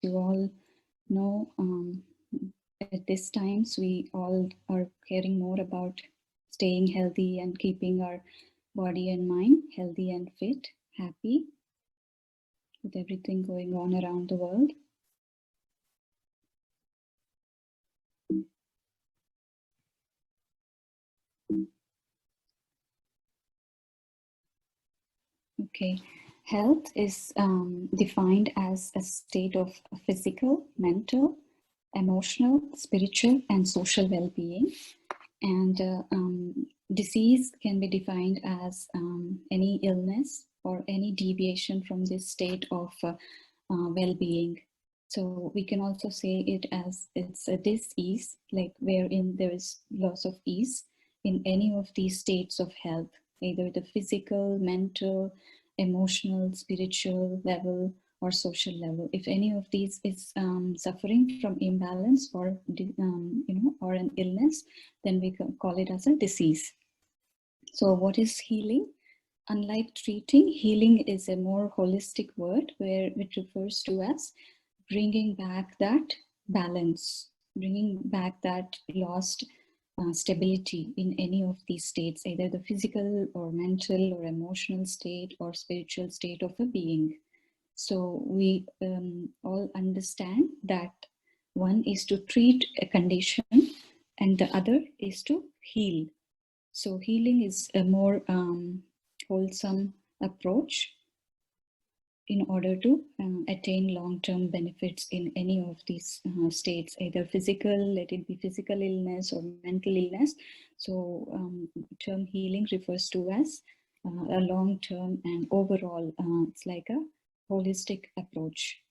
you all know, at this times we all are caring more about staying healthy and keeping our body and mind healthy and fit, happy with everything going on around the world. Okay, health is defined as a state of physical, mental, emotional, spiritual, and social well-being. And disease can be defined as any illness or any deviation from this state of well-being. So we can also say it as it's a dis-ease, like wherein there is loss of ease in any of these states of health, either the physical, mental, emotional, spiritual level, or social level. If any of these is suffering from imbalance or or an illness, then we can call it as a disease. So what is healing? Unlike treating, healing is a more holistic word where it refers to as bringing back that balance, bringing back that lost stability in any of these states, either the physical or mental or emotional state or spiritual state of a being. So we all understand that one is to treat a condition and the other is to heal. So healing is a more wholesome approach in order to attain long-term benefits in any of these states, either physical, let it be physical illness or mental illness. So term healing refers to as a long-term and overall, it's like a holistic approach.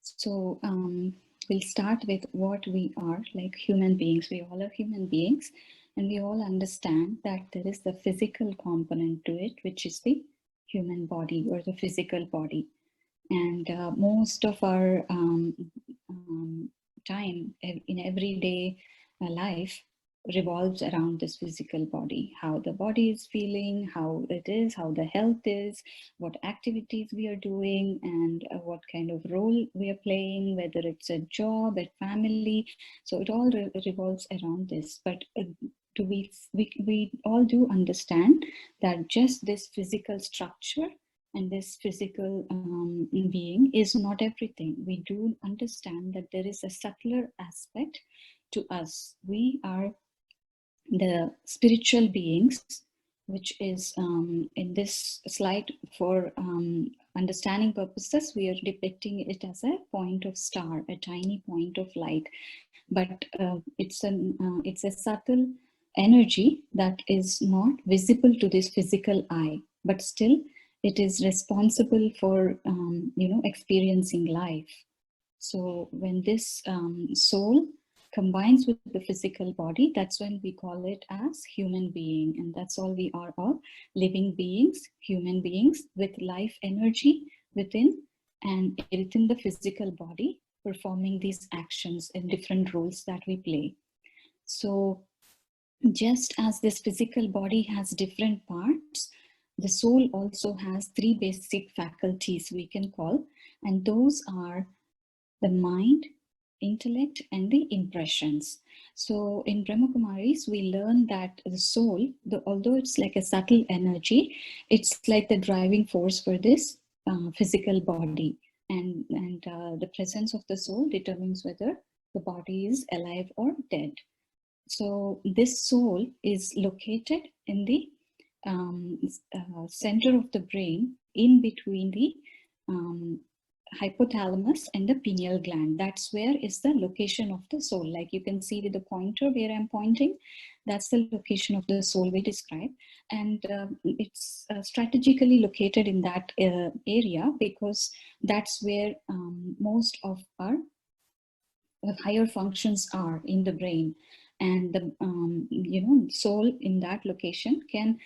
So we'll start with what we are, like human beings. We all are human beings, and we all understand that there is the physical component to it, which is the human body or the physical body. And most of our time in everyday life revolves around this physical body, how the body is feeling, how it is, how the health is, what activities we are doing, and what kind of role we are playing, whether it's a job, a family. So it all revolves around this. But we all do understand that just this physical structure and this physical being is not everything. We do understand that there is a subtler aspect to us. We are the spiritual beings, which is in this slide for understanding purposes, we are depicting it as a point of star, a tiny point of light. But it's a subtle energy that is not visible to this physical eye, but still it is responsible for experiencing life. So when this soul combines with the physical body, that's when we call it as human being. And that's all we are, all living beings, human beings with life energy within and within the physical body, performing these actions and different roles that we play. So just as this physical body has different parts, the soul also has three basic faculties we can call, and those are the mind, intellect, and the impressions. So in Brahmakumaris, we learn that the soul, although it's like a subtle energy, it's like the driving force for this physical body. And the presence of the soul determines whether the body is alive or dead. So this soul is located in the center of the brain, in between the hypothalamus and the pineal gland. That's where is the location of the soul. Like you can see with the pointer where I'm pointing, that's the location of the soul we describe. And it's strategically located in that area because that's where most of our higher functions are in the brain. And the soul in that location can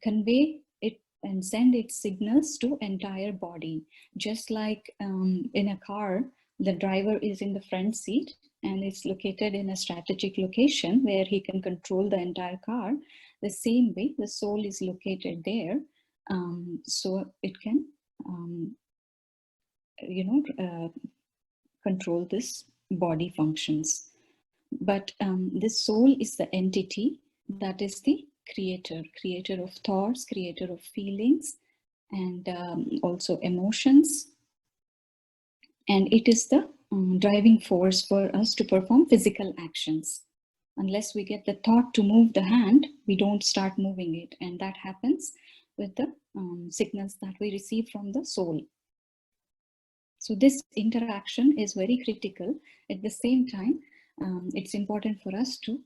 convey it and send its signals to entire body. Just like in a car, the driver is in the front seat and it's located in a strategic location where he can control the entire car. The same way, the soul is located there, so it can, control this body functions. But the soul is the entity that is the creator of thoughts, creator of feelings, and also emotions. And it is the driving force for us to perform physical actions. Unless we get the thought to move the hand, we don't start moving it. And that happens with the signals that we receive from the soul. So this interaction is very critical. At the same time, it's important for us to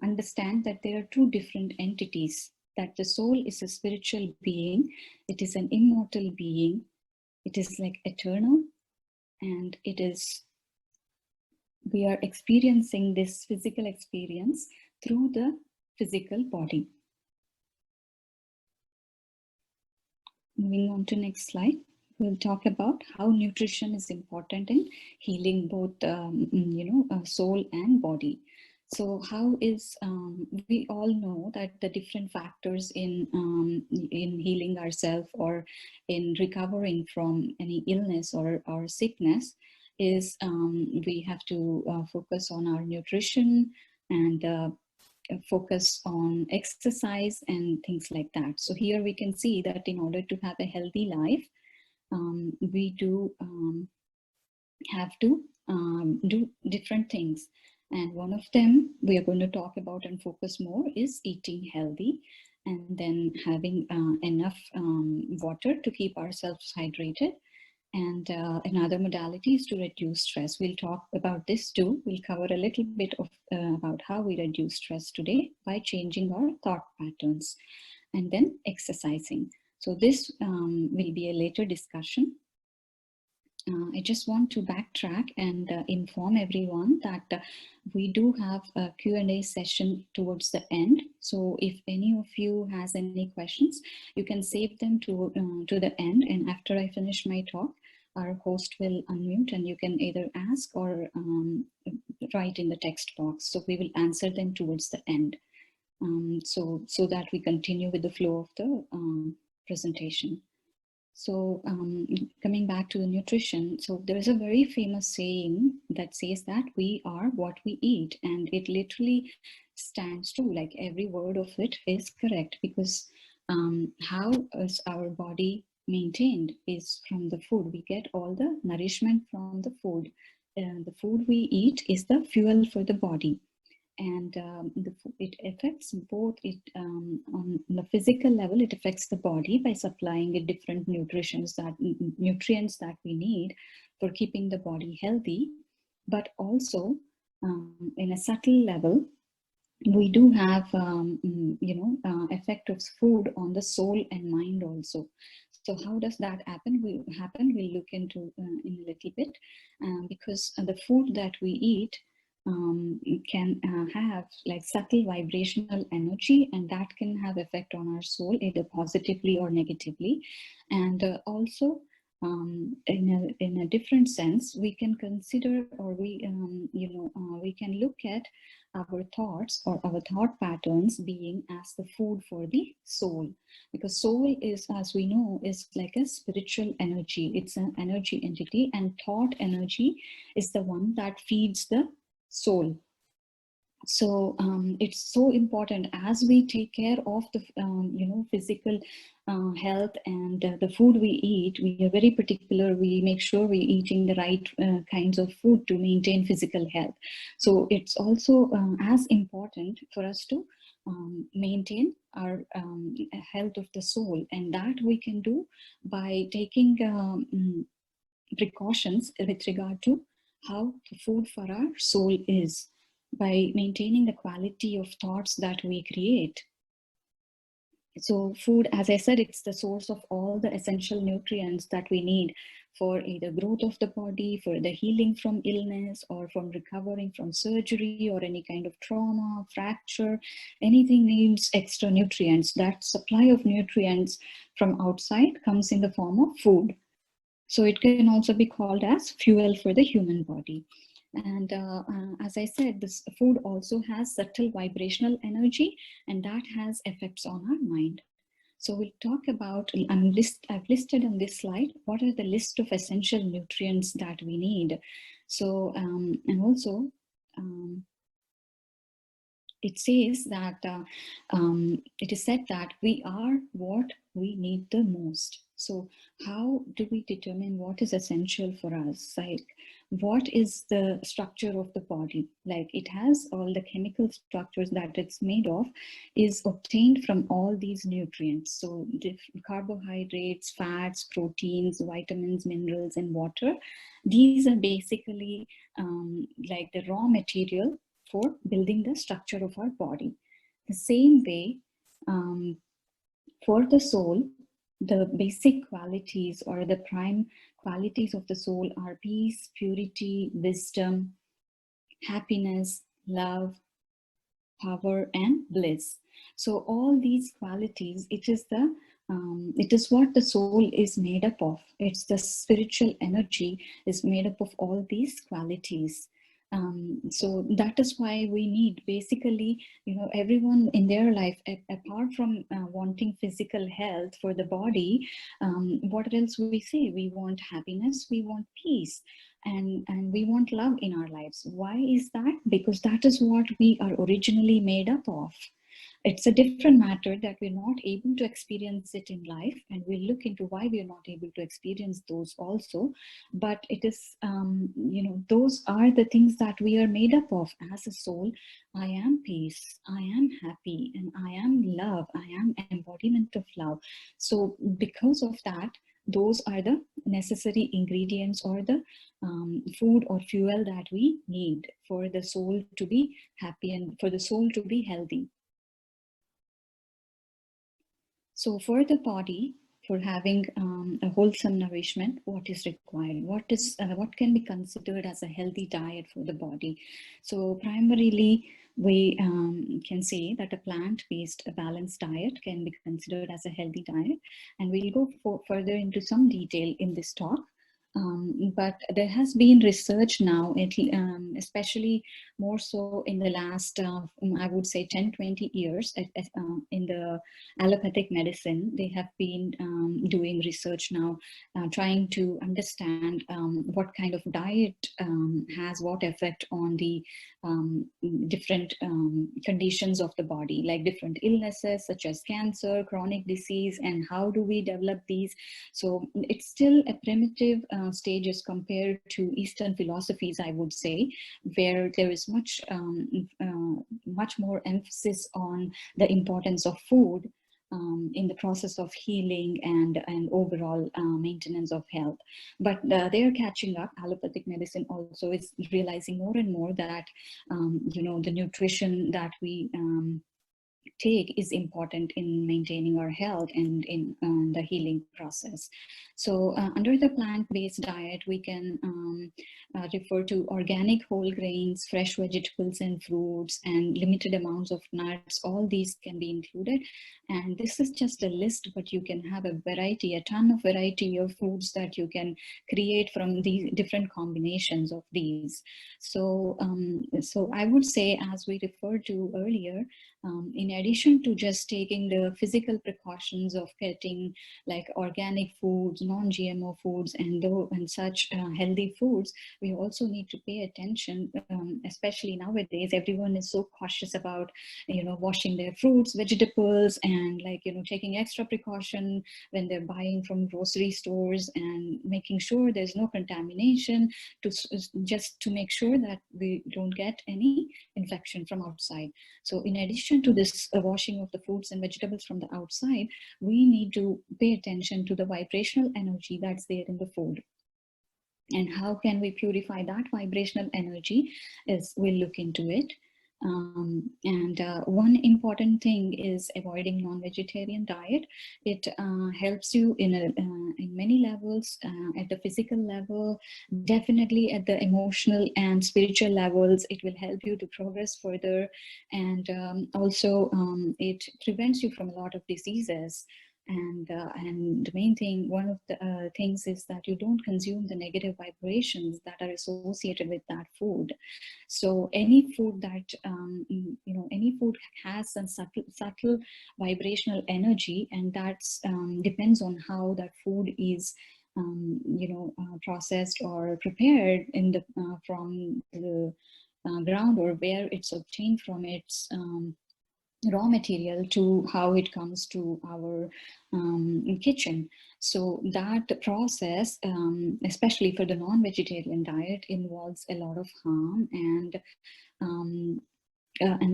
understand that there are two different entities, that the soul is a spiritual being, it is an immortal being, it is like eternal, and it is, we are experiencing this physical experience through the physical body. Moving on to next slide, we'll talk about how nutrition is important in healing both soul and body. So how is, we all know that the different factors in healing ourselves or in recovering from any illness or sickness is we have to focus on our nutrition and focus on exercise and things like that. So here we can see that in order to have a healthy life, we do have to do different things. And one of them we are going to talk about and focus more is eating healthy, and then having enough water to keep ourselves hydrated. And another modality is to reduce stress. We'll talk about this too. We'll cover a little bit of about how we reduce stress today by changing our thought patterns, and then exercising. So this will be a later discussion. I just want to backtrack and inform everyone that we do have a Q&A session towards the end. So if any of you has any questions, you can save them to the end. And after I finish my talk, our host will unmute and you can either ask or write in the text box. So we will answer them towards the end. So that we continue with the flow of the presentation. So coming back to the nutrition, so there is a very famous saying that says that we are what we eat, and it literally stands true. Like every word of it is correct, because how is our body maintained is from the food. We get all the nourishment from the food. The food we eat is the fuel for the body. And it affects both it on the physical level. It affects the body by supplying it different nutrients that we need for keeping the body healthy, but also in a subtle level we do have effect of food on the soul and mind also. So how does that happen? We'll look into in a little bit, because the food that we eat can have like subtle vibrational energy, and that can have effect on our soul either positively or negatively. And also in a different sense, we can consider, or we can look at our thoughts or our thought patterns being as the food for the soul, because soul is, as we know, is like a spiritual energy. It's an energy entity, and thought energy is the one that feeds the soul. So it's so important as we take care of the physical health and the food we eat. We are very particular. We make sure we're eating the right kinds of food to maintain physical health. So it's also as important for us to maintain our health of the soul, and that we can do by taking precautions with regard to how the food for our soul is, by maintaining the quality of thoughts that we create. So food, as I said, it's the source of all the essential nutrients that we need for either growth of the body, for the healing from illness, or from recovering from surgery or any kind of trauma, fracture. Anything needs extra nutrients. That supply of nutrients from outside comes in the form of food. So it can also be called as fuel for the human body. And as I said, this food also has subtle vibrational energy, and that has effects on our mind. So we'll talk about, I've listed on this slide, what are the list of essential nutrients that we need. So, and also, it says that it is said that we are what we need the most. So how do we determine what is essential for us? Like, what is the structure of the body? Like, it has all the chemical structures that it's made of is obtained from all these nutrients. So the carbohydrates, fats, proteins, vitamins, minerals, and water. These are basically like the raw material for building the structure of our body. The same way, for the soul, the basic qualities or the prime qualities of the soul are peace, purity, wisdom, happiness, love, power, and bliss. So all these qualities, it is what the soul is made up of. It's the spiritual energy is made up of all these qualities. So that is why we need, basically, everyone in their life, apart from wanting physical health for the body, what else we say? We want happiness, we want peace, and we want love in our lives. Why is that? Because that is what we are originally made up of. It's a different matter that we're not able to experience it in life, and we'll look into why we're not able to experience those also. But it is, those are the things that we are made up of as a soul. I am peace, I am happy, and I am love, I am embodiment of love. So because of that, those are the necessary ingredients, or the food or fuel that we need for the soul to be happy and for the soul to be healthy. So for the body, for having a wholesome nourishment, what is required? What can be considered as a healthy diet for the body? So primarily, we can say that a plant-based, a balanced diet can be considered as a healthy diet, and we'll go further into some detail in this talk. But there has been research now, especially more so in the last, I would say 10-20 years, in the allopathic medicine. They have been doing research now, trying to understand what kind of diet has what effect on the different conditions of the body, like different illnesses such as cancer, chronic disease, and how do we develop these. So it's still a primitive stage as compared to Eastern philosophies, I would say, where there is much more emphasis on the importance of food in the process of healing and overall maintenance of health. But they're catching up. Allopathic medicine also is realizing more and more that the nutrition that we take is important in maintaining our health and in the healing process. So under the plant-based diet, we can refer to organic whole grains, fresh vegetables and fruits, and limited amounts of nuts. All these can be included. And this is just a list, but you can have a variety, a ton of variety of foods that you can create from these different combinations of these. So, so I would say, as we referred to earlier, in addition to just taking the physical precautions of getting like organic foods, non-GMO foods, and such healthy foods, we also need to pay attention, especially nowadays. Everyone is so cautious about, washing their fruits, vegetables, and taking extra precaution when they're buying from grocery stores and making sure there's no contamination, just to make sure that we don't get any infection from outside. So in addition to this washing of the fruits and vegetables from the outside, we need to pay attention to the vibrational energy that's there in the food. And how can we purify that vibrational energy is we'll look into it. And one important thing is avoiding non-vegetarian diet. It helps you in many levels, at the physical level, definitely at the emotional and spiritual levels. It will help you to progress further, and also it prevents you from a lot of diseases. And the main thing, one of the things is that you don't consume the negative vibrations that are associated with that food. So any food that any food has some subtle vibrational energy, and that's depends on how that food is processed or prepared in the from the ground, or where it's obtained from its raw material to how it comes to our kitchen. So that process, especially for the non-vegetarian diet, involves a lot of harm and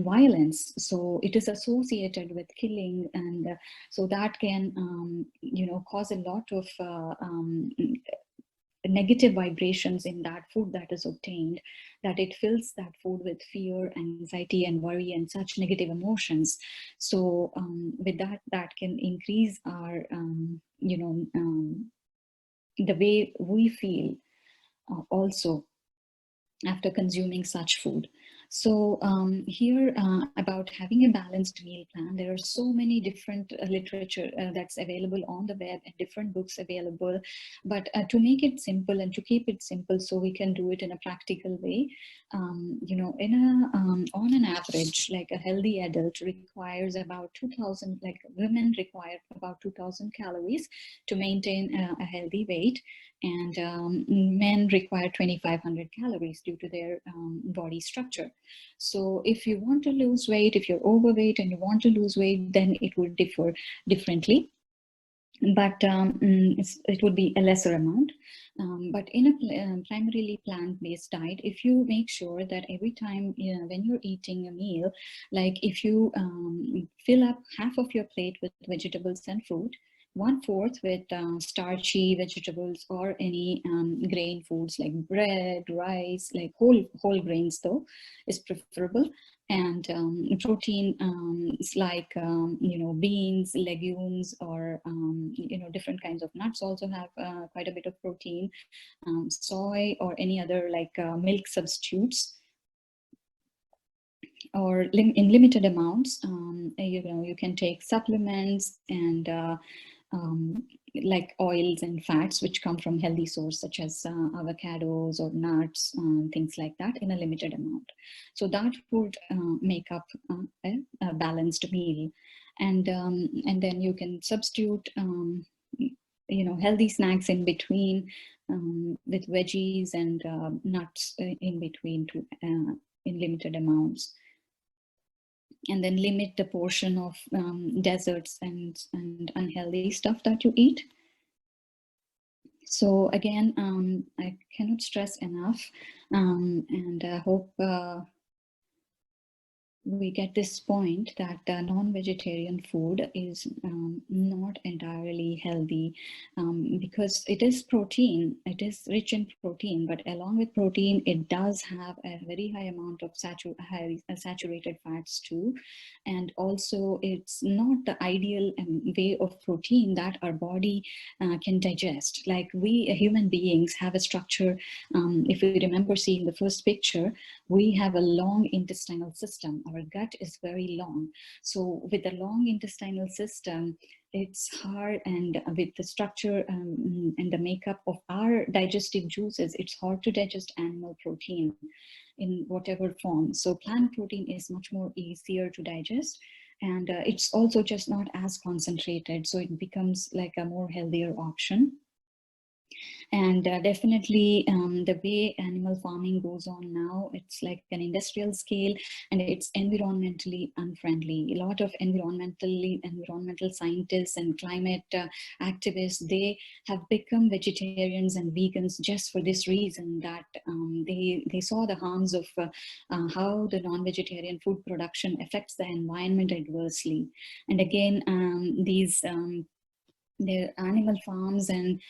violence. So it is associated with killing, and so that can cause a lot of negative vibrations in that food that is obtained, that it fills that food with fear, anxiety, and worry, and such negative emotions. So with that can increase our the way we feel also after consuming such food. So here about having a balanced meal plan, there are so many different literature that's available on the web, and different books available. But to make it simple and to keep it simple so we can do it in a practical way, on an average, like a healthy adult requires about 2,000, like women require about 2,000 calories to maintain a healthy weight, and men require 2,500 calories due to their body structure. So if you want to lose weight, if you're overweight and you want to lose weight, then it would differ differently. But it would be a lesser amount. But in a primarily plant-based diet, if you make sure that every time when you're eating a meal, like if you fill up half of your plate with vegetables and fruit, 1/4 with starchy vegetables or any grain foods like bread, rice, like whole grains though is preferable, and protein like beans, legumes, or different kinds of nuts also have quite a bit of protein, soy or any other like milk substitutes, or in limited amounts. You can take supplements and like oils and fats which come from healthy source, such as avocados or nuts, things like that, in a limited amount. So that would make up a balanced meal. And then you can substitute healthy snacks in between, with veggies and nuts in between to in limited amounts. And then limit the portion of desserts and unhealthy stuff that you eat. So again, I cannot stress enough, and I hope we get this point that non-vegetarian food is not entirely healthy, because it is protein, it is rich in protein, but along with protein, it does have a very high amount of saturated fats too. And also it's not the ideal way of protein that our body can digest. Like we human beings have a structure, if we remember seeing the first picture, we have a long intestinal system. Our gut is very long. So with the long intestinal system, it's hard, and with the structure and the makeup of our digestive juices, it's hard to digest animal protein in whatever form. So plant protein is much more easier to digest, and it's also just not as concentrated. So it becomes like a more healthier option. And definitely the way animal farming goes on now, it's like an industrial scale, and it's environmentally unfriendly. A lot of environmental scientists and climate activists, they have become vegetarians and vegans just for this reason, that they saw the harms of how the non-vegetarian food production affects the environment adversely. And again, the animal farms and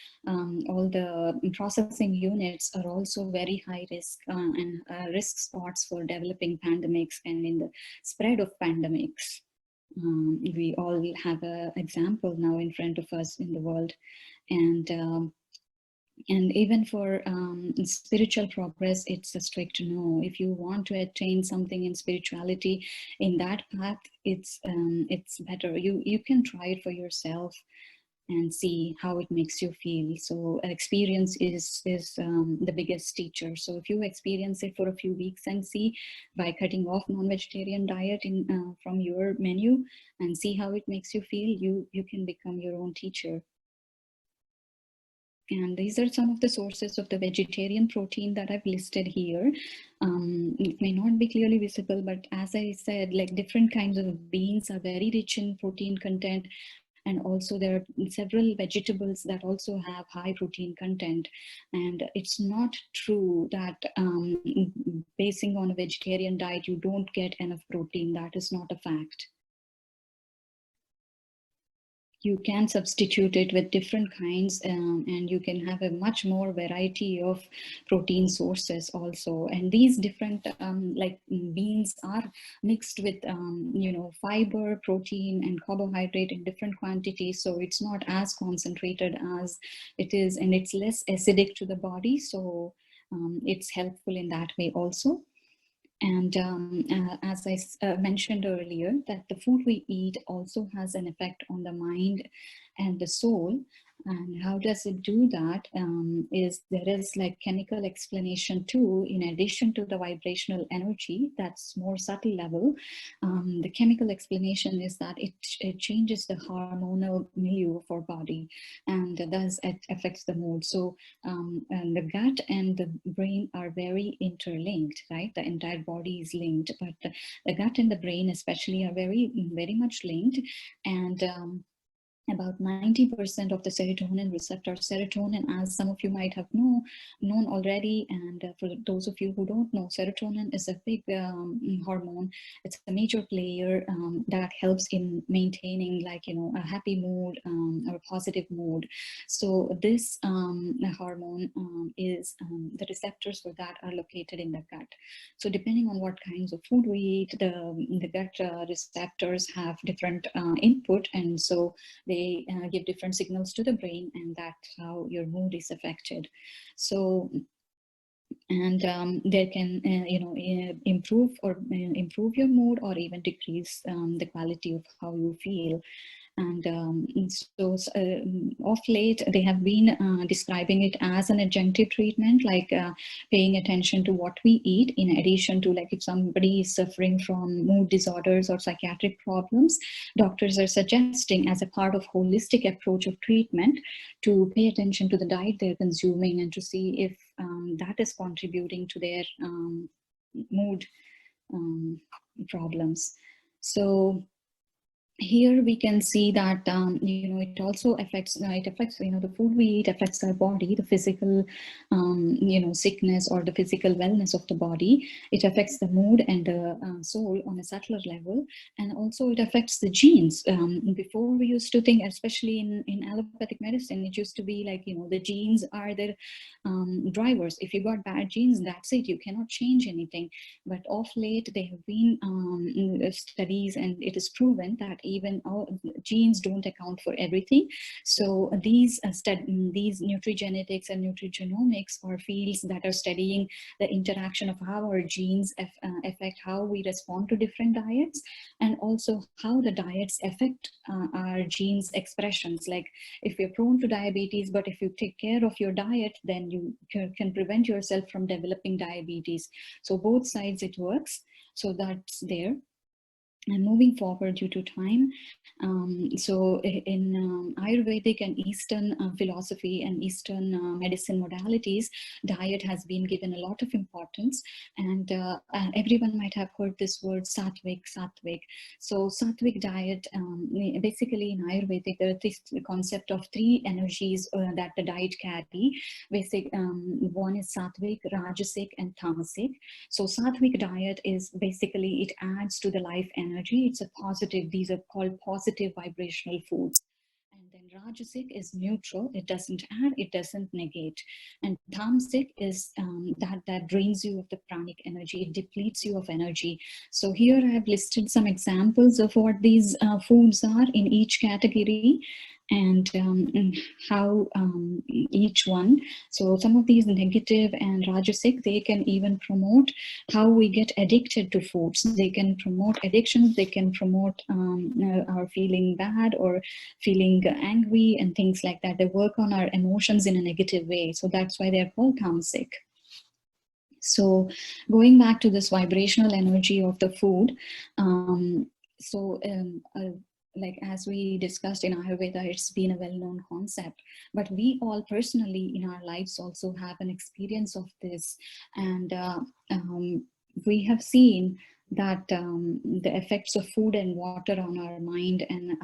all the processing units are also very high risk and risk spots for developing pandemics and in the spread of pandemics. We all have an example now in front of us in the world. And even for spiritual progress, it's a strict no. If you want to attain something in spirituality, in that path, it's better. You can try it for yourself. and see how it makes you feel. So experience is the biggest teacher. So if you experience it for a few weeks and see, by cutting off non-vegetarian diet from your menu and see how it makes you feel, you can become your own teacher. And these are some of the sources of the vegetarian protein that I've listed here. It may not be clearly visible, but as I said, like different kinds of beans are very rich in protein content. And also there are several vegetables that also have high protein content. And it's not true that basing on a vegetarian diet, you don't get enough protein. That is not a fact. You can substitute it with different kinds, and you can have a much more variety of protein sources also. And these different like beans are mixed with fiber, protein, and carbohydrate in different quantities, so it's not as concentrated as it is, and it's less acidic to the body, so it's helpful in that way also. And as I mentioned earlier, that the food we eat also has an effect on the mind and the soul. And how does it do that? Is there is like chemical explanation too, in addition to the vibrational energy, that's more subtle level. The chemical explanation is that it changes the hormonal milieu of our body, and thus it affects the mood. So and the gut and the brain are very interlinked, right? The entire body is linked, but the gut and the brain especially are very, very much linked. And about 90% of the serotonin receptor. Serotonin, as some of you might have known already, and for those of you who don't know, serotonin is a big hormone. It's a major player that helps in maintaining, like, a happy mood or a positive mood. So this hormone is the receptors for that are located in the gut. So depending on what kinds of food we eat, the gut receptors have different input, and so they give different signals to the brain, and that's how your mood is affected. So, and they can improve improve your mood, or even decrease the quality of how you feel. And so of late, they have been describing it as an adjunctive treatment, like paying attention to what we eat, in addition to, like, if somebody is suffering from mood disorders or psychiatric problems, doctors are suggesting as a part of holistic approach of treatment to pay attention to the diet they're consuming and to see if that is contributing to their mood problems. So here we can see that it also affects the food we eat affects our body, the physical sickness or the physical wellness of the body. It affects the mood and the soul on a subtler level, and also it affects the genes. Before, we used to think, especially in allopathic medicine, it used to be like, the genes are the drivers. If you got bad genes, that's it, you cannot change anything. But of late, there have been studies, and it is proven that even genes don't account for everything. So these nutrigenetics and nutrigenomics are fields that are studying the interaction of how our genes affect how we respond to different diets, and also how the diets affect our genes expressions. Like, if you're prone to diabetes, but if you take care of your diet, then you can prevent yourself from developing diabetes. So both sides it works. So that's there. And moving forward due to time, so in Ayurvedic and Eastern philosophy and Eastern medicine modalities, diet has been given a lot of importance. And everyone might have heard this word sattvic. So sattvic diet, basically in Ayurvedic, there is this concept of three energies that the diet carry. One is sattvic, rajasic, and tamasic. So sattvic diet is basically, it adds to the life energy. It's a positive, these are called positive vibrational foods. And then rajasic is neutral, it doesn't add, it doesn't negate. And tamasic is that drains you of the pranic energy, it depletes you of energy. So here I have listed some examples of what these foods are in each category. and how each one, so some of these negative and rajasic, they can even promote how we get addicted to foods. They can promote addictions, they can promote our feeling bad or feeling angry and things like that. They work on our emotions in a negative way, so that's why they're called tamasic. So going back to this vibrational energy of the food, like as we discussed in Ayurveda, it's been a well-known concept, but we all personally in our lives also have an experience of this. And we have seen that the effects of food and water on our mind and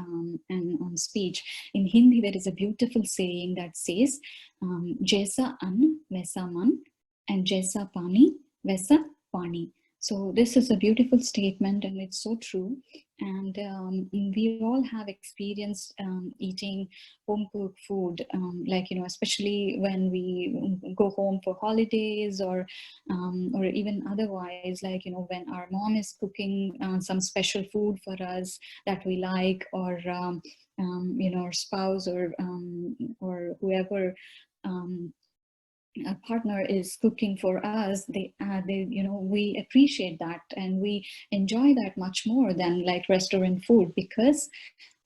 on speech. In Hindi, there is a beautiful saying that says, "Jaisa an, vaisa man, and Jaisa pani, vaisa pani." So this is a beautiful statement, and it's so true. And we all have experienced eating home cooked food, like, you know, especially when we go home for holidays or even otherwise, like, you know, when our mom is cooking some special food for us that we like, or you know, our spouse or whoever a partner is cooking for us, they you know, we appreciate that and we enjoy that much more than like restaurant food, because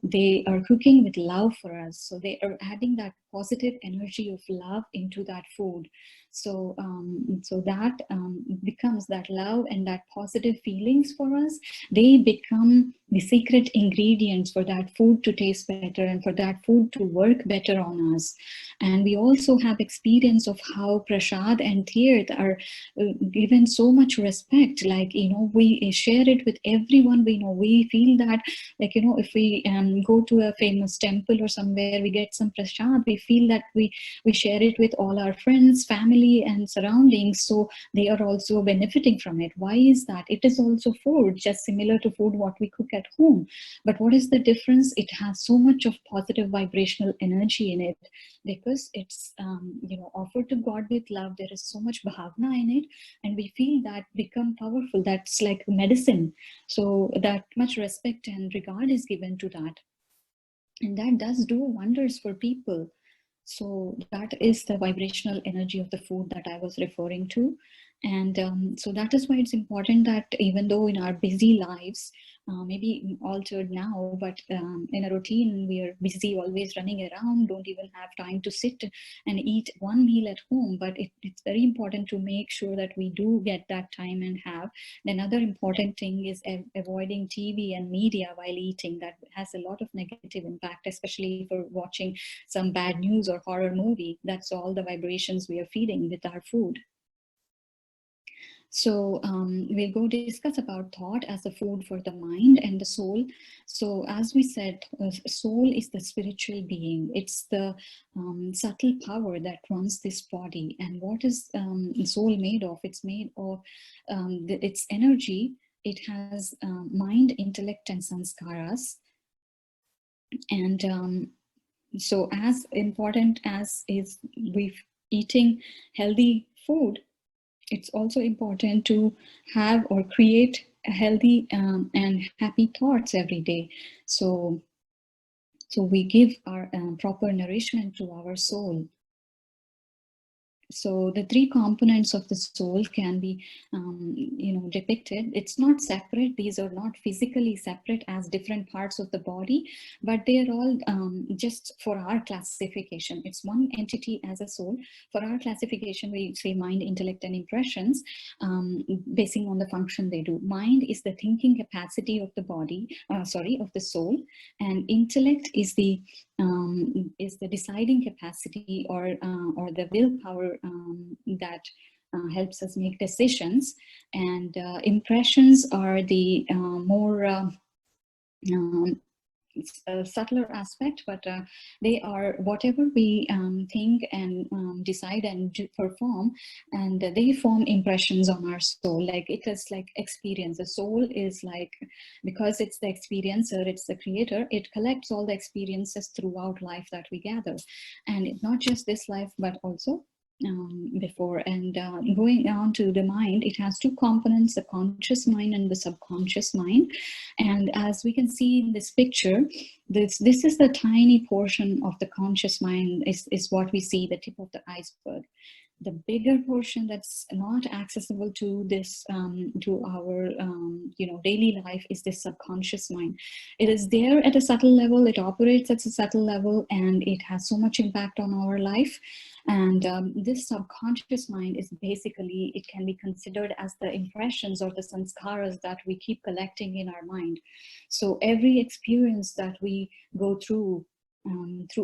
they are cooking with love for us. So they are adding that positive energy of love into that food. So so that becomes that love and that positive feelings for us, they become the secret ingredients for that food to taste better and for that food to work better on us. And we also have experience of how prasad and tirth are given so much respect. Like, you know, we share it with everyone we know. We feel that, like, you know, if we go to a famous temple or somewhere, we get some prasad, we feel that we share it with all our friends, family and surroundings, so they are also benefiting from it. Why is that? It is also food, just similar to food what we cook at home, but what is the difference? It has so much of positive vibrational energy in it, because it's you know, offered to God with love. There is so much bhavna in it, and we feel that become powerful. That's like medicine. So that much respect and regard is given to that, and that does do wonders for people. So that is the vibrational energy of the food that I was referring to. And so that is why it's important that even though in our busy lives, maybe altered now, but in a routine, we are busy, always running around, don't even have time to sit and eat one meal at home. But it's very important to make sure that we do get that time and have. Another important thing is avoiding TV and media while eating. That has a lot of negative impact, especially for watching some bad news or horror movie. That's all the vibrations we are feeding with our food. So we'll go discuss about thought as a food for the mind and the soul. So as we said, soul is the spiritual being. It's the subtle power that runs this body. And what is soul made of? It's made of its energy. It has mind, intellect, and sanskaras. And so as important as is we eating healthy food, it's also important to have or create a healthy and happy thoughts every day. So we give our proper nourishment to our soul. So the three components of the soul can be, you know, depicted. It's not separate. These are not physically separate as different parts of the body, but they are all just for our classification. It's one entity as a soul. For our classification, we say mind, intellect, and impressions, basing on the function they do. Mind is the thinking capacity of the body, of the soul, and intellect is the deciding capacity or the willpower that helps us make decisions. And impressions are the more subtler aspect, but they are whatever we think and decide and perform, and they form impressions on our soul. Like it is like experience. The soul is like, because it's the experiencer, it's the creator, it collects all the experiences throughout life that we gather, and not just this life but also before. And going on to the mind, it has two components, the conscious mind and the subconscious mind. And as we can see in this picture, this is the tiny portion of the conscious mind is what we see, the tip of the iceberg. The bigger portion that's not accessible to this to our daily life is this subconscious mind. It is there at a subtle level, it operates at a subtle level, and it has so much impact on our life. And this subconscious mind is basically, it can be considered as the impressions or the sanskaras that we keep collecting in our mind. So every experience that we go through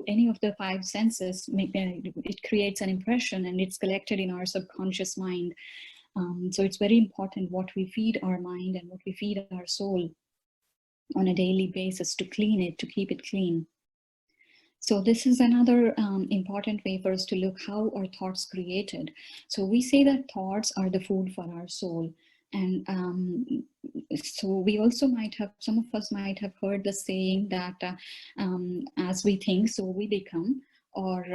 any of the five senses, it creates an impression, and it's collected in our subconscious mind. So it's very important what we feed our mind and what we feed our soul on a daily basis to clean it, to keep it clean. So this is another important way for us to look how our thoughts created. So we say that thoughts are the food for our soul. And so we also might have, some of us might have heard the saying that as we think, so we become, or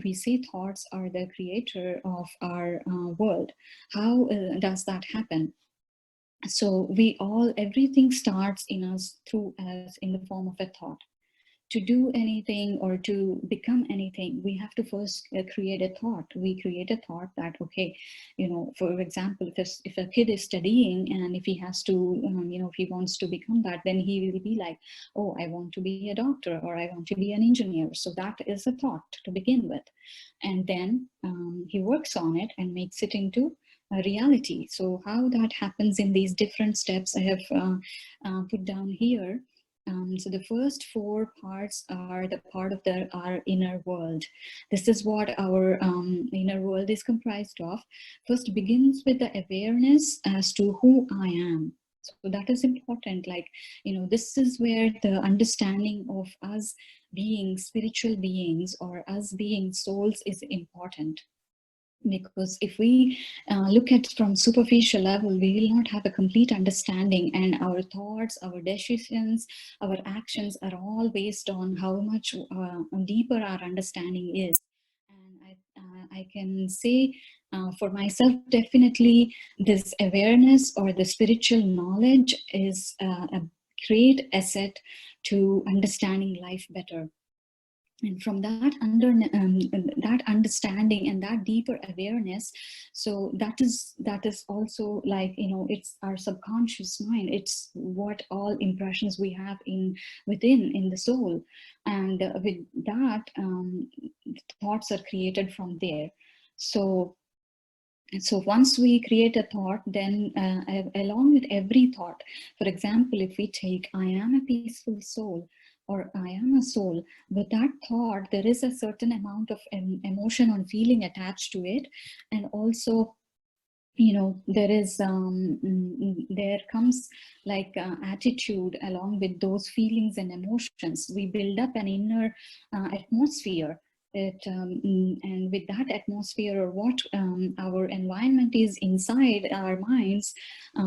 we say thoughts are the creator of our world. How does that happen? So everything starts in us through us in the form of a thought. To do anything or to become anything, we have to first create a thought. We create a thought that, okay, for example, if a kid is studying and if he has to, if he wants to become that, then he will be like, oh, I want to be a doctor or I want to be an engineer. So that is a thought to begin with. And then he works on it and makes it into a reality. So how that happens in these different steps I have put down here. So the first four parts are the part of our inner world. This is what our inner world is comprised of. First begins with the awareness as to who I am. So that is important. Like, this is where the understanding of us being spiritual beings or us being souls is important. Because if we look at from superficial level, we will not have a complete understanding, and our thoughts, our decisions, our actions are all based on how much deeper our understanding is. And I can say for myself, definitely this awareness or the spiritual knowledge is a great asset to understanding life better. And from that that understanding and that deeper awareness, so that is also like, it's our subconscious mind. It's what all impressions we have within the soul, and with that thoughts are created from there. So once we create a thought, then along with every thought, for example, if we take I am a peaceful soul, or I am a soul, with that thought, there is a certain amount of emotion or feeling attached to it. And also, there is there comes like attitude along with those feelings and emotions. We build up an inner atmosphere. And with that atmosphere, or what our environment is inside our minds,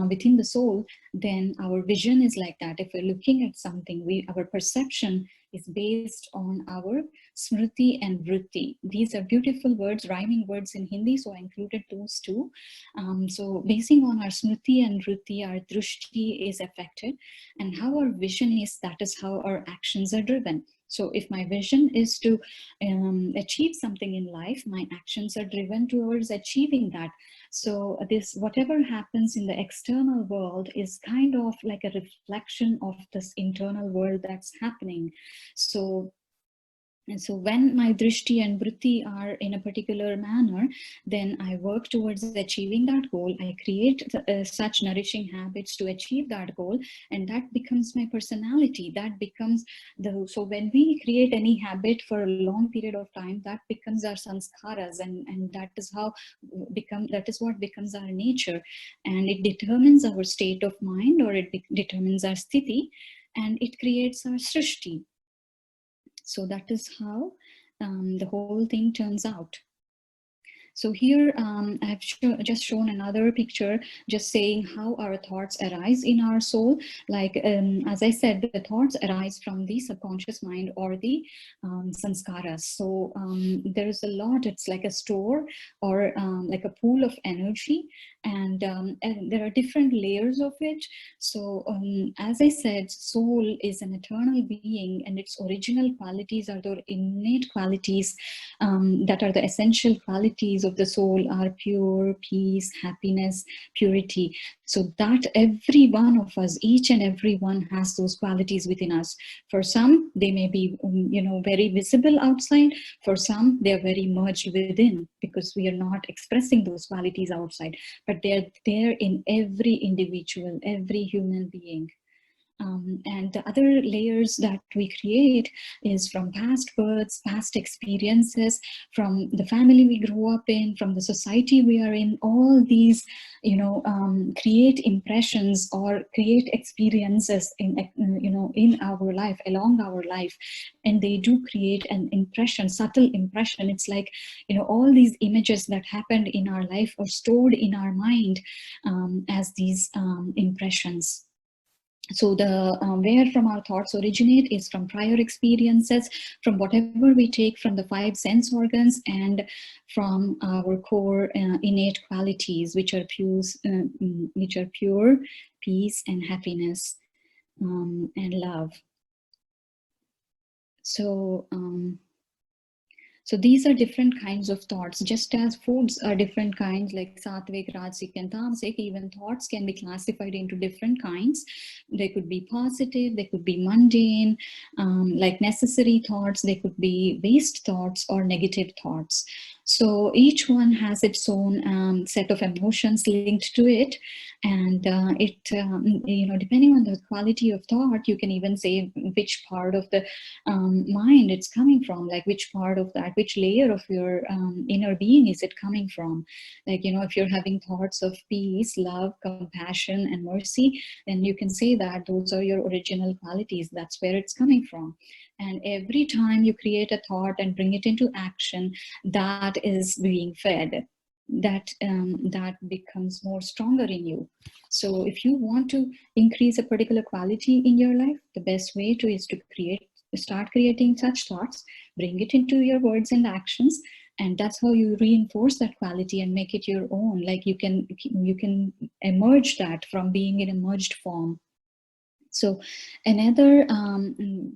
within the soul, then our vision is like that. If we're looking at something, our perception is based on our smriti and vritti. These are beautiful words, rhyming words in Hindi, so I included those two. So basing on our smriti and vritti, our drushti is affected, and how our vision is, that is how our actions are driven. So if my vision is to achieve something in life, my actions are driven towards achieving that. So this, whatever happens in the external world is kind of like a reflection of this internal world that's happening. And so when my drishti and vritti are in a particular manner, then I work towards achieving that goal. I create such nourishing habits to achieve that goal, and that becomes my personality. That becomes so when we create any habit for a long period of time, that becomes our sanskaras, and that is what becomes our nature, and it determines our state of mind, or it determines our sthiti, and it creates our srishti. So that is how the whole thing turns out. So here I have just shown another picture, just saying how our thoughts arise in our soul. Like, as I said, the thoughts arise from the subconscious mind or the sanskaras. So there is a lot, it's like a store or like a pool of energy, and there are different layers of it. So as I said, soul is an eternal being, and its original qualities are the innate qualities that are the essential qualities of the soul are pure, peace, happiness, purity. So that every one of us, each and every one has those qualities within us. For some, they may be, very visible outside. For some, they are very merged within, because we are not expressing those qualities outside, but they're there in every individual, every human being. And the other layers that we create is from past births, past experiences, from the family we grew up in, from the society we are in. All these, create impressions or create experiences in our life, along our life, and they do create an impression, subtle impression. It's like, all these images that happened in our life are stored in our mind as these impressions. So the where from our thoughts originate is from prior experiences, from whatever we take from the 5 sense organs, and from our core innate qualities, which are pure, peace and happiness and love. So these are different kinds of thoughts, just as foods are different kinds, like sattvic, rajasic, and tamasic. Even thoughts can be classified into different kinds. They could be positive, they could be mundane, like necessary thoughts, they could be waste thoughts or negative thoughts. So each one has its own set of emotions linked to it, and depending on the quality of thought, you can even say which part of the mind it's coming from, like which part of that, which layer of your inner being is it coming from. Like, if you're having thoughts of peace, love, compassion, and mercy, then you can say that those are your original qualities. That's where it's coming from. And every time you create a thought and bring it into action, that is being fed. That becomes more stronger in you. So if you want to increase a particular quality in your life, the best way is to start creating such thoughts, bring it into your words and actions, and that's how you reinforce that quality and make it your own. Like you can emerge that from being in a merged form. So another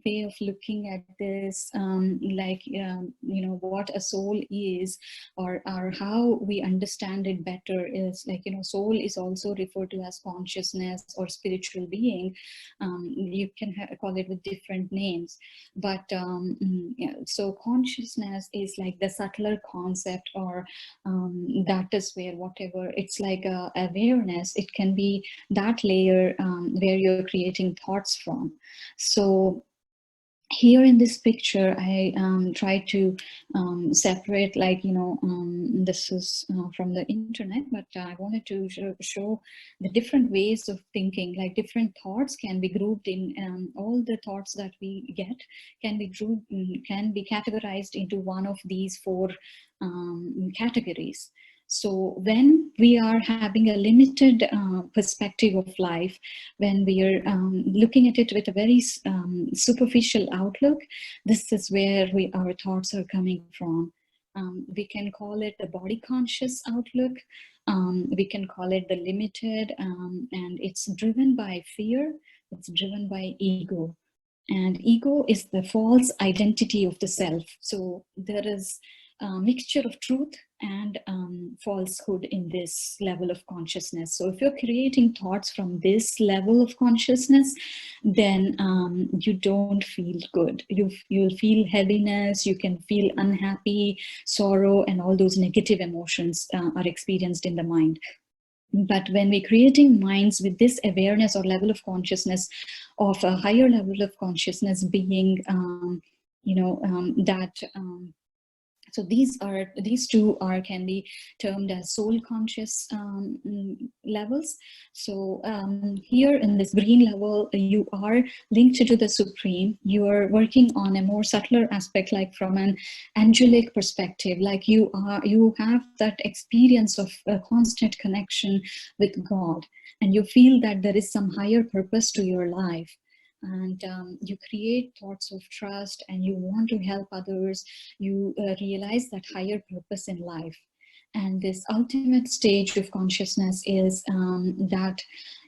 way of looking at this, what a soul is, or how we understand it better, is like, soul is also referred to as consciousness or spiritual being. You can call it with different names, but so consciousness is like the subtler concept, or that is where whatever, it's like awareness. It can be that layer where you're creating thoughts from. So here in this picture, I try to separate, like, this is from the internet, but I wanted to show the different ways of thinking. Like different thoughts can be grouped in, all the thoughts that we get can be grouped, can be categorized into one of these 4 categories. So when we are having a limited perspective of life, when we are looking at it with a very superficial outlook, this is where our thoughts are coming from. We can call it the body conscious outlook. We can call it the limited, and it's driven by fear. It's driven by ego. And ego is the false identity of the self. So there is a mixture of truth and falsehood in this level of consciousness. So if you're creating thoughts from this level of consciousness, then you don't feel good. You'll feel heaviness, you can feel unhappy, sorrow, and all those negative emotions are experienced in the mind. But when we're creating minds with this awareness or level of consciousness, of a higher level of consciousness being, So these two can be termed as soul conscious levels. So here in this green level, you are linked to the supreme. You are working on a more subtler aspect, like from an angelic perspective, like you have that experience of a constant connection with God, and you feel that there is some higher purpose to your life. And you create thoughts of trust, and you want to help others. You realize that higher purpose in life. And this ultimate stage of consciousness is that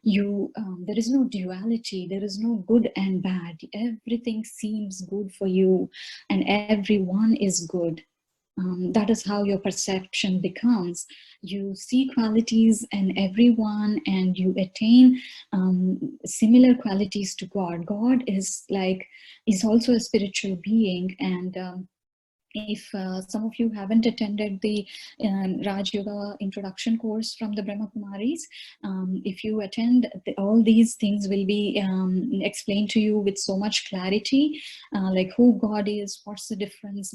there is no duality, there is no good and bad. Everything seems good for you, and everyone is good. That is how your perception becomes. You see qualities in everyone, and you attain similar qualities to God. God is also a spiritual being. And if some of you haven't attended the Raj Yoga introduction course from the Brahmakumaris, if you attend, all these things will be explained to you with so much clarity, like who God is, what's the difference,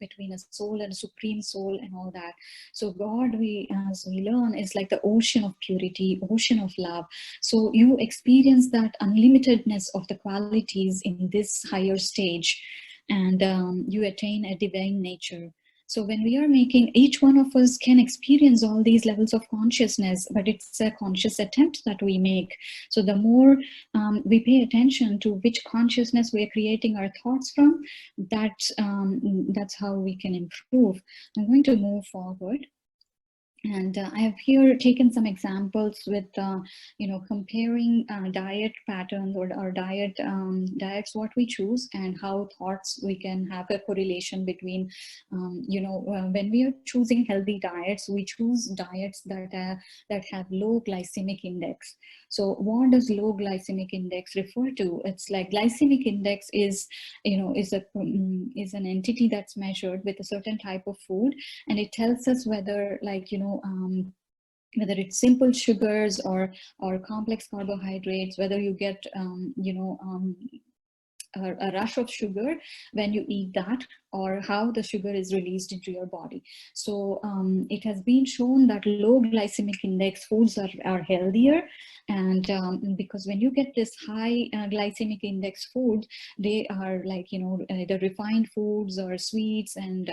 between a soul and a supreme soul, and all that. So God, as we learn, is like the ocean of purity, ocean of love. So you experience that unlimitedness of the qualities in this higher stage, and you attain a divine nature. So when we are making, each one of us can experience all these levels of consciousness, but it's a conscious attempt that we make. So the more we pay attention to which consciousness we're creating our thoughts from, that's how we can improve. I'm going to move forward. And I have here taken some examples with, comparing diet patterns, or diets, what we choose, and how thoughts, we can have a correlation between, when we are choosing healthy diets, we choose diets that have low glycemic index. So what does low glycemic index refer to? It's like glycemic index is an entity that's measured with a certain type of food, and it tells us whether, whether it's simple sugars or complex carbohydrates, whether you get a rush of sugar when you eat that, or how the sugar is released into your body. So it has been shown that low glycemic index foods are healthier. And because when you get this high glycemic index food, they are either refined foods or sweets and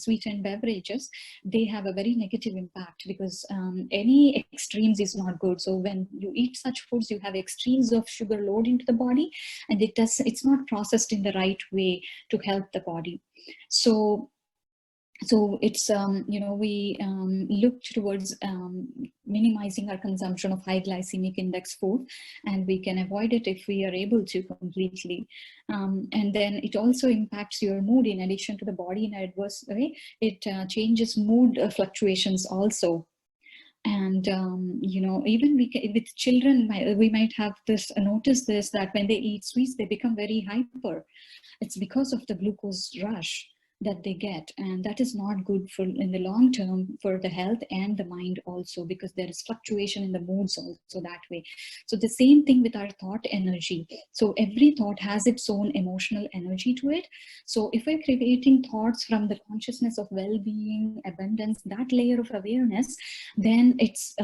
sweetened beverages. They have a very negative impact, because any extremes is not good. So when you eat such foods, you have extremes of sugar load into the body, and it's not processed in the right way to help the body. So it's we look towards minimizing our consumption of high glycemic index food, and we can avoid it if we are able to completely. And then it also impacts your mood. In addition to the body in an adverse way, it changes mood fluctuations also. And even with children, we might have this notice this, that when they eat sweets, they become very hyper. It's because of the glucose rush that they get, and that is not good for in the long term for the health and the mind also, because there is fluctuation in the moods also that way. So the same thing with our thought energy. So every thought has its own emotional energy to it. So if we're creating thoughts from the consciousness of well-being, abundance, that layer of awareness, then it's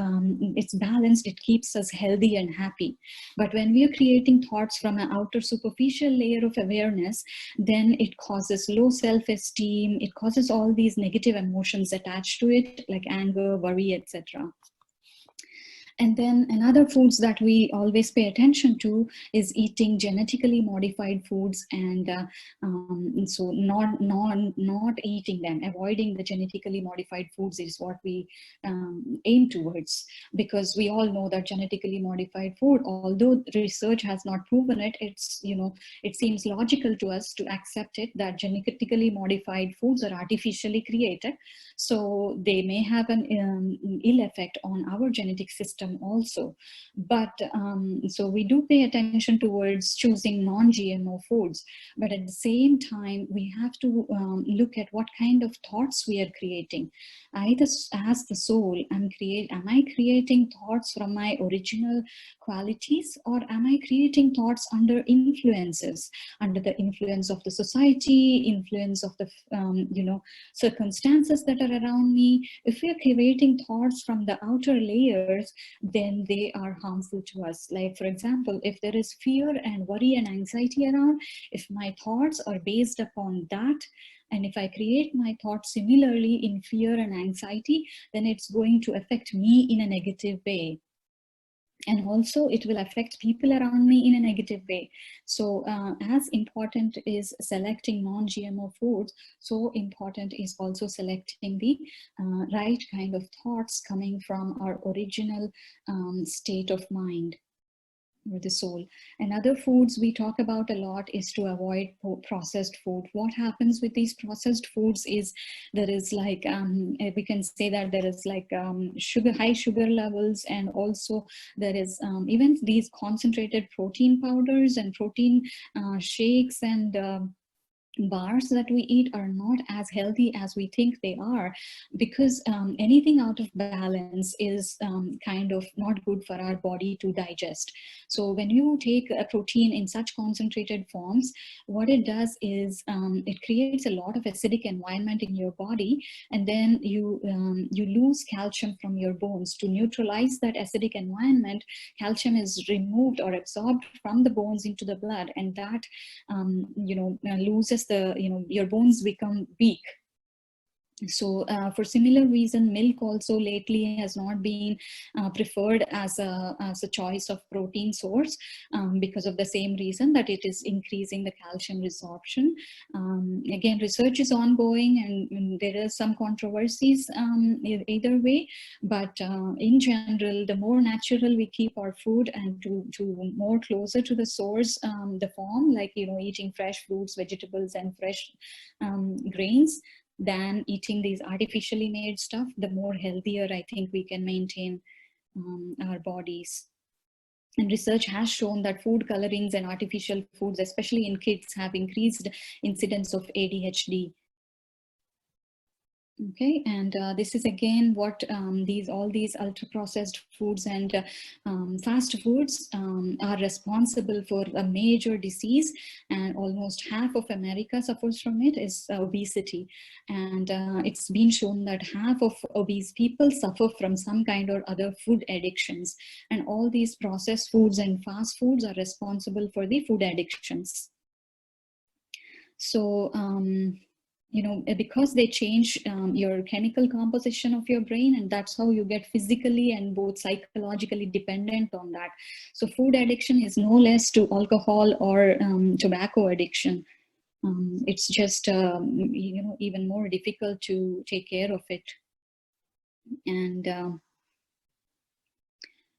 balanced, it keeps us healthy and happy. But when we are creating thoughts from an outer superficial layer of awareness, then it causes low self-esteem, it causes all these negative emotions attached to it, like anger, worry, etc. And then another foods that we always pay attention to is eating genetically modified foods, and so not eating them. Avoiding the genetically modified foods is what we aim towards, because we all know that genetically modified food, although research has not proven it, it seems logical to us to accept it, that genetically modified foods are artificially created, so they may have an ill effect on our genetic system system also. But so we do pay attention towards choosing non-GMO foods, but at the same time we have to look at what kind of thoughts we are creating. Either as the soul, am I creating thoughts from my original qualities, or am I creating thoughts under influences, under the influence of the society, influence of the circumstances that are around me? If we are creating thoughts from the outer layers, then they are harmful to us. Like, for example, if there is fear and worry and anxiety around, if my thoughts are based upon that, and if I create my thoughts similarly in fear and anxiety, then it's going to affect me in a negative way. And also it will affect people around me in a negative way. So as important is selecting non-GMO foods, so important is also selecting the right kind of thoughts coming from our original state of mind, or the soul. And other foods we talk about a lot is to avoid processed food. What happens with these processed foods is there is like we can say that there is like high sugar levels, and also there is even these concentrated protein powders and protein shakes and bars that we eat are not as healthy as we think they are, because anything out of balance is kind of not good for our body to digest. So when you take a protein in such concentrated forms, what it does is it creates a lot of acidic environment in your body, and then you lose calcium from your bones. To neutralize that acidic environment, calcium is removed or absorbed from the bones into the blood, and that loses your bones become weak. So for similar reason, milk also lately has not been preferred as a choice of protein source, because of the same reason, that it is increasing the calcium resorption. Again, research is ongoing, and there are some controversies either way, but in general, the more natural we keep our food and to more closer to the source, the form, like eating fresh fruits, vegetables, and fresh grains, than eating these artificially made stuff, the more healthier I think we can maintain our bodies. And research has shown that food colorings and artificial foods, especially in kids, have increased incidence of ADHD. Okay, and this is again what all these ultra processed foods and fast foods are responsible for a major disease, and almost half of America suffers from it, is obesity. And it's been shown that half of obese people suffer from some kind or other food addictions, and all these processed foods and fast foods are responsible for the food addictions. So because they change your chemical composition of your brain, and that's how you get physically and both psychologically dependent on that. So food addiction is no less to alcohol or tobacco addiction. It's just even more difficult to take care of it. And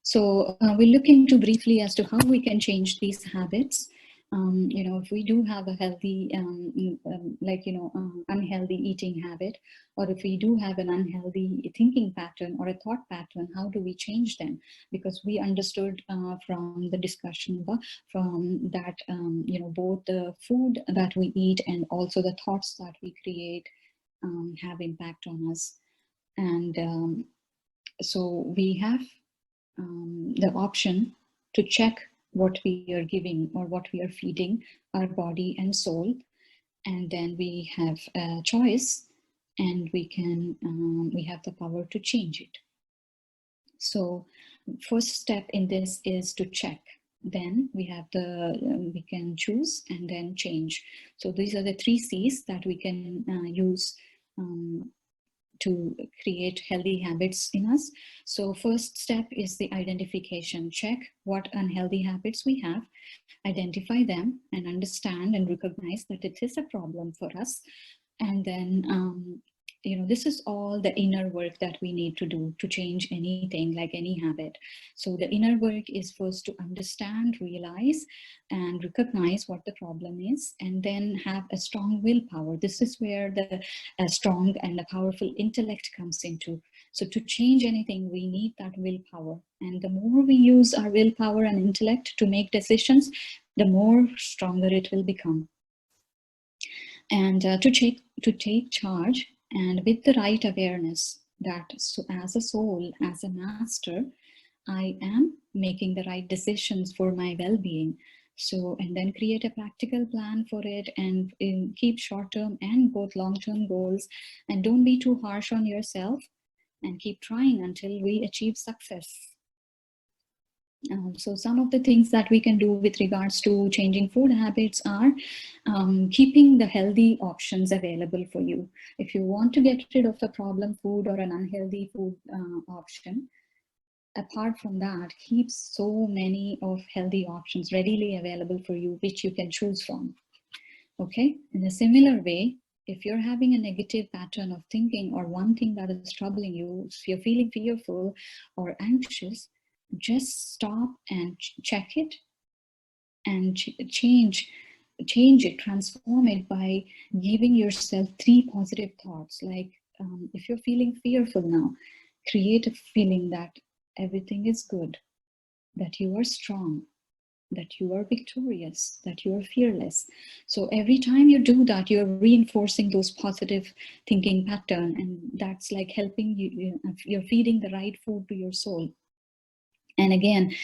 so we'll look into briefly as to how we can change these habits. If we do have a healthy, unhealthy eating habit, or if we do have an unhealthy thinking pattern or a thought pattern, how do we change them? Because we understood from the discussion from that, both the food that we eat and also the thoughts that we create have impact on us. And so we have the option to check what we are giving or what we are feeding our body and soul, and then we have a choice, and we have the power to change it. So first step in this is to check. Then we have we can choose and then change. So these are the 3 C's that we can use to create healthy habits in us. So first step is the identification. Check what unhealthy habits we have, identify them, and understand and recognize that it is a problem for us. And then this is all the inner work that we need to do to change anything, like any habit. So the inner work is first to understand, realize, and recognize what the problem is, and then have a strong willpower. This is where the strong and a powerful intellect comes into. So to change anything, we need that willpower. And the more we use our willpower and intellect to make decisions, the more stronger it will become. And to take charge, and with the right awareness that so as a soul, as a master, I am making the right decisions for my well-being. So, and then create a practical plan for it, and keep short-term and both long-term goals, and don't be too harsh on yourself, and keep trying until we achieve success. So some of the things that we can do with regards to changing food habits are keeping the healthy options available for you. If you want to get rid of a problem food or an unhealthy food option, apart from that, keep so many of healthy options readily available for you, which you can choose from. Okay, in a similar way, if you're having a negative pattern of thinking, or one thing that is troubling you, if you're feeling fearful or anxious, just stop and check it, and change it, transform it by giving yourself 3 positive thoughts. Like if you're feeling fearful now, create a feeling that everything is good, that you are strong, that you are victorious, that you are fearless. So every time you do that, you're reinforcing those positive thinking pattern, and that's like helping you, you're feeding the right food to your soul. And again,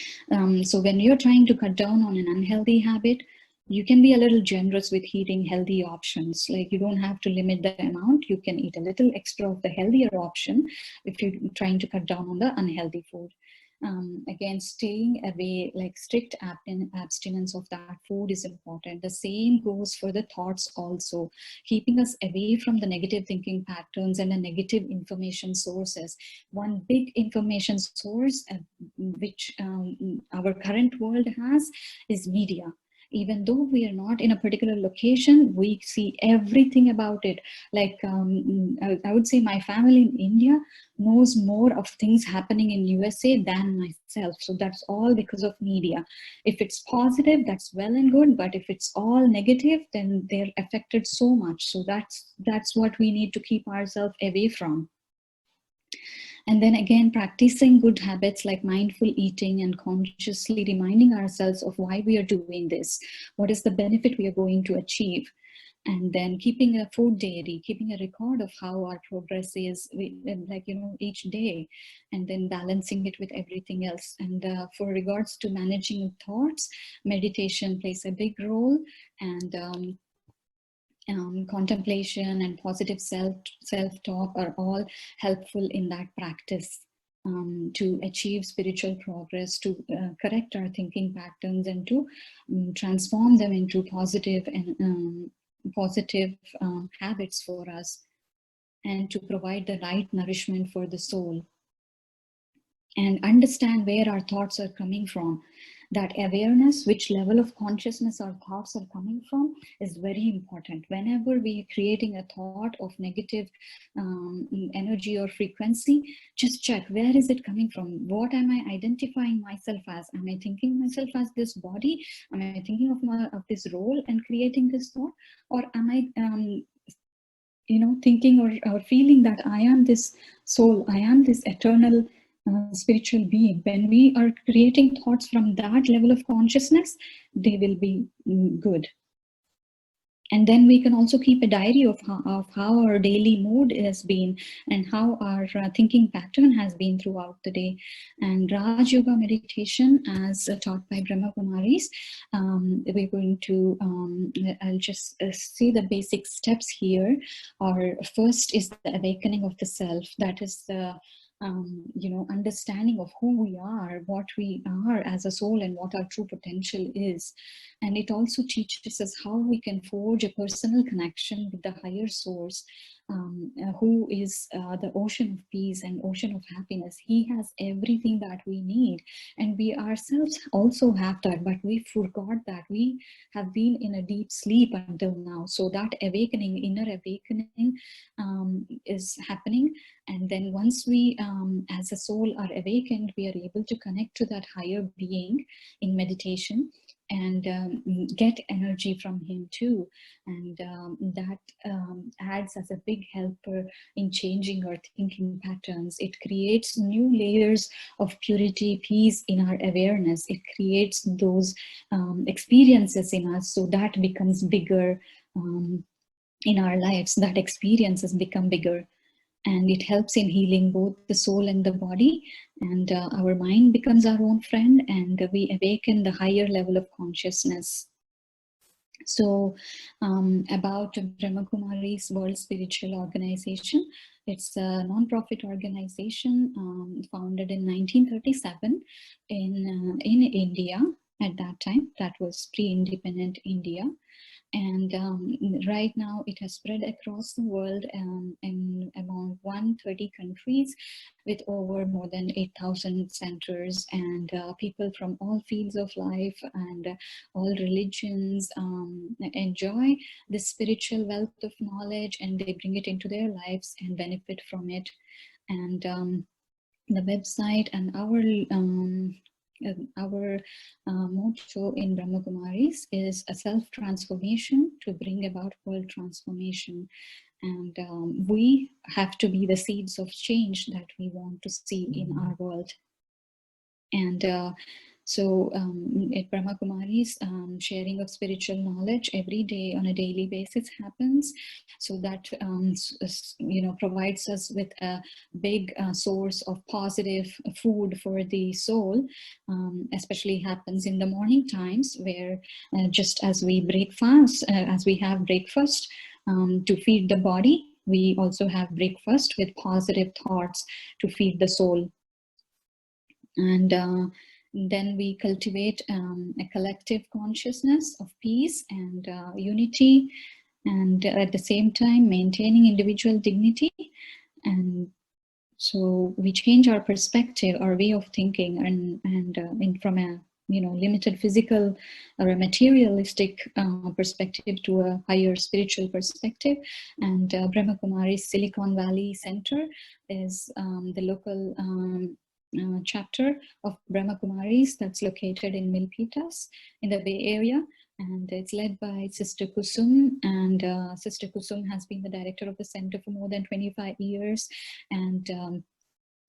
so when you're trying to cut down on an unhealthy habit, you can be a little generous with eating healthy options. Like you don't have to limit the amount. You can eat a little extra of the healthier option if you're trying to cut down on the unhealthy food. Again, staying away, like strict abstinence of that food is important. The same goes for the thoughts also, keeping us away from the negative thinking patterns and the negative information sources. One big information source which our current world has is media. Even though we are not in a particular location, we see everything about it. Like I would say my family in India knows more of things happening in USA than myself. So that's all because of media. If it's positive, that's well and good, but if it's all negative, then they're affected so much. So that's what we need to keep ourselves away from. And then again, practicing good habits like mindful eating and consciously reminding ourselves of why we are doing this, what is the benefit we are going to achieve. And then keeping a food diary, keeping a record of how our progress is, like, each day, and then balancing it with everything else. And for regards to managing thoughts, meditation plays a big role, and contemplation and positive self-talk are all helpful in that practice to achieve spiritual progress, to correct our thinking patterns, and to transform them into positive and positive habits for us, and to provide the right nourishment for the soul, and understand where our thoughts are coming from. That awareness, which level of consciousness our thoughts are coming from, is very important. Whenever we are creating a thought of negative energy or frequency, just check, where is it coming from? What am I identifying myself as? Am I thinking myself as this body? Am I thinking of this role and creating this thought? Or am I thinking or feeling that I am this soul, I am this eternal spiritual being? When we are creating thoughts from that level of consciousness, they will be good. And then we can also keep a diary of how our daily mood has been, and how our thinking pattern has been throughout the day. And Raj Yoga meditation, as taught by BRAHMAKUMARIS, we're going to, I'll just see the basic steps here. Our first is the awakening of the self. That is the understanding of who we are, what we are as a soul, and what our true potential is. And it also teaches us how we can forge a personal connection with the higher source, who is the ocean of peace and ocean of happiness. He has everything that we need, and we ourselves also have that, but we forgot that. We have been in a deep sleep until now. So that awakening, inner awakening, is happening. And then once we, as a soul, are awakened, we are able to connect to that higher being in meditation. and get energy from him too. And that adds as a big helper in changing our thinking patterns. It creates new layers of purity, peace in our awareness. It creates those experiences in us, so that becomes bigger in our lives. That experiences become bigger, and it helps in healing both the soul and the body, and our mind becomes our own friend, and we awaken the higher level of consciousness. So about BRAHMAKUMARIS World Spiritual Organization, it's a non-profit organization founded in 1937 in India. At that time, that was pre-independent India. And right now it has spread across the world in about 130 countries, with over more than 8,000 centers, and people from all fields of life and all religions enjoy this spiritual wealth of knowledge, and they bring it into their lives and benefit from it. And the website and our motto in BRAHMAKUMARIS is a self-transformation to bring about world transformation. And we have to be the seeds of change that we want to see in our world. And so at BRAHMAKUMARIS, sharing of spiritual knowledge every day on a daily basis happens. So that provides us with a big source of positive food for the soul. Especially happens in the morning times, where just as we have breakfast to feed the body, we also have breakfast with positive thoughts to feed the soul. And then we cultivate a collective consciousness of peace and unity, and at the same time maintaining individual dignity. And so we change our perspective, our way of thinking, and from a limited physical or a materialistic perspective to a higher spiritual perspective. And BRAHMAKUMARIS SILICONVALLEY Center is the local chapter of BRAHMAKUMARIS that's located in Milpitas in the Bay Area, and it's led by Sister Kusum. And Sister Kusum has been the director of the center for more than 25 years. And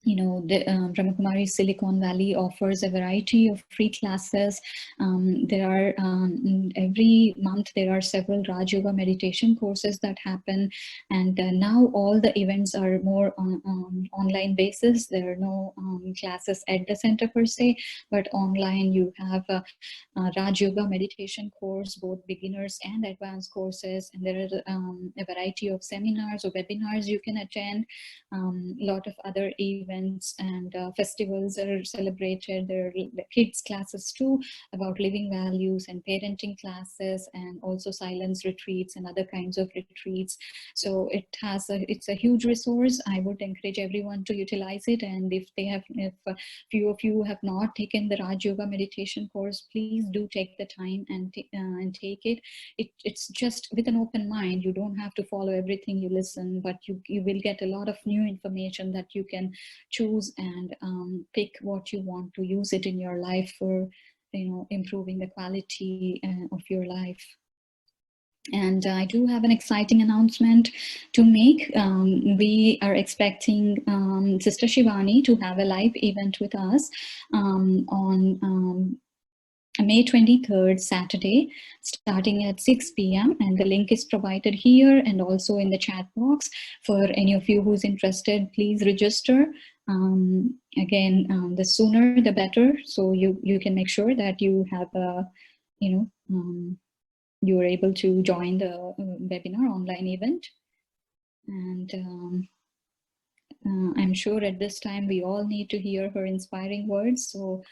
the BRAHMAKUMARIS SiliconValley offers a variety of free classes. There are every month there are several Raj Yoga meditation courses that happen, and now all the events are more on online basis. There are no classes at the center per se, but online you have a Raj Yoga meditation course, both beginners and advanced courses, and there is a variety of seminars or webinars you can attend. A lot of other events and festivals are celebrated. There are the kids classes too, about living values, and parenting classes, and also silence retreats and other kinds of retreats. So it's a huge resource. I would encourage everyone to utilize it. And if few of you have not taken the Raj Yoga meditation course, please do take the time and take it. It's just with an open mind. You don't have to follow everything you listen, but you will get a lot of new information that you can choose and pick what you want to use it in your life for improving the quality of your life. And I do have an exciting announcement to make. We are expecting Sister Shivani to have a live event with us on May 23rd, Saturday, starting at 6 p.m. And the link is provided here and also in the chat box. For any of you who's interested, please register. Again, the sooner the better, so you can make sure that you have you are able to join the webinar online event. And I'm sure at this time we all need to hear her inspiring words. So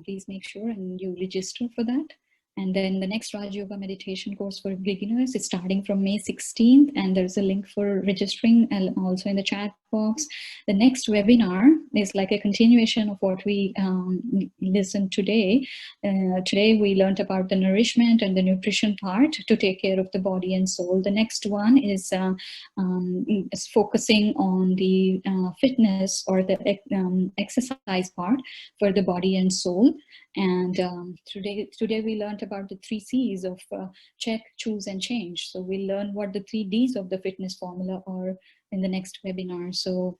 please make sure and you register for that. And then the next Raj Yoga meditation course for beginners is starting from May 16th, and there's a link for registering also in the chat box. The next webinar is like a continuation of what we listened today. Today we learned about the nourishment and the nutrition part to take care of the body and soul. The next one is focusing on the fitness or the exercise part for the body and soul. And today we learned about the 3 C's of check, choose, and change. So we'll learn what the 3 D's of the fitness formula are in the next webinar. So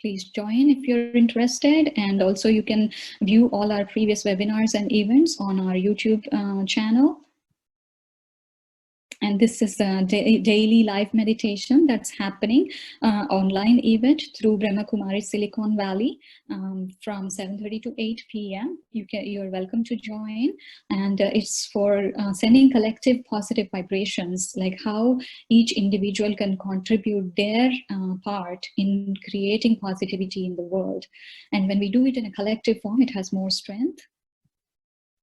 please join if you're interested. And also you can view all our previous webinars and events on our YouTube channel. And this is a daily live meditation that's happening online event through BRAHMAKUMARIS Silicon Valley from 7:30 to 8 p.m. You're welcome to join. And it's for sending collective positive vibrations, like how each individual can contribute their part in creating positivity in the world. And when we do it in a collective form, it has more strength.